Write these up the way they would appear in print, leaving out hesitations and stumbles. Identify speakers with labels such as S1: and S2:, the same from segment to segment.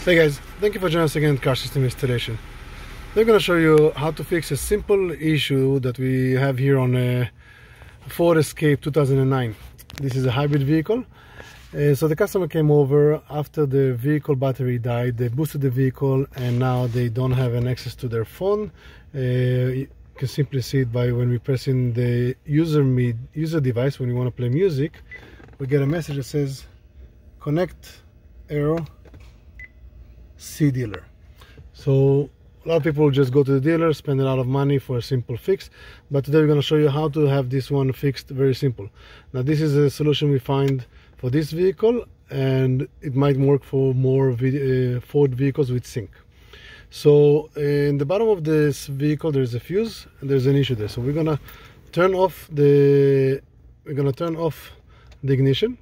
S1: Hey guys, thank you for joining us again at Car System Installation. We're going to show you how to fix a simple issue that we have here on a Ford Escape 2009. This is a hybrid vehicle. So the customer came over after the vehicle battery died. They boosted the vehicle and now they don't have an access to their phone. You can simply see it by when we press in the user device. When you want to play music, we get a message that says connect error C dealer. So a lot of people just go to the dealer, spend a lot of money for a simple fix, but today we're going to show you how to have this one fixed very simple. Now this is a solution we find for this vehicle, and it might work for more Ford vehicles with sync. So in the bottom of this vehicle there's a fuse and there's an issue there, so we're going to turn off the ignition.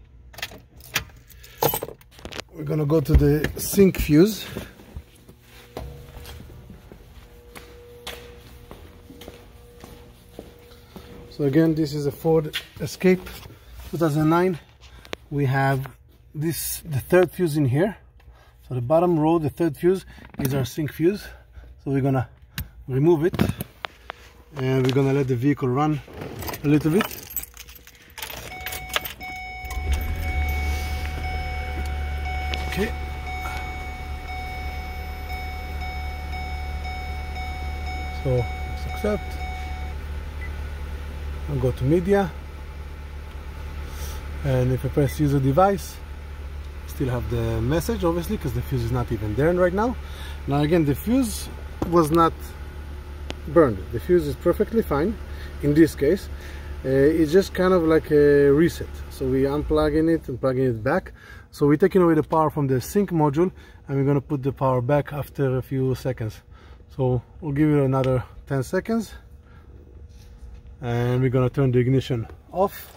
S1: We're gonna go to the sync fuse. So again, this is a Ford Escape 2009. We have the third fuse in here. So the bottom row, the third fuse, is our sync fuse. So we're gonna remove it and we're gonna let the vehicle run a little bit. Okay. So let's accept. I'll go to media, and if I press user device, still have the message obviously because the fuse is not even there right now. Now again, the fuse was not burned. The fuse is perfectly fine in this case. It's just kind of like a reset. So we unplugging it and plugging it back. So we're taking away the power from the sync module and we're going to put the power back after a few seconds. So we'll give it another 10 seconds and we're going to turn the ignition off.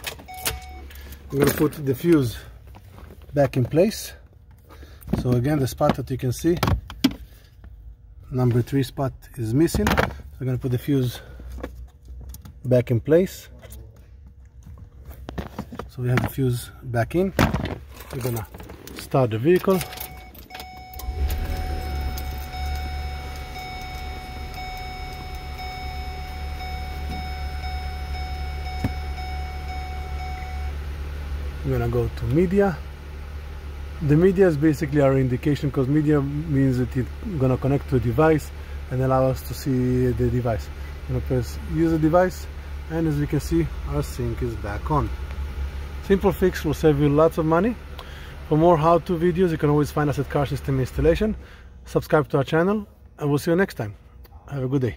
S1: I'm going to put the fuse back in place. So again, the spot that you can see, number 3 spot, is missing. So I'm going to put the fuse back in place. So we have the fuse back in. We're gonna start the vehicle. We're gonna go to media. The media is basically our indication, because media means that it's gonna connect to a device and allow us to see the device. I'm gonna press use the device, and as we can see, our sync is back on. Simple fix will save you lots of money. For more how-to videos, you can always find us at Car System Installation. Subscribe to our channel and we'll see you next time. Have a good day.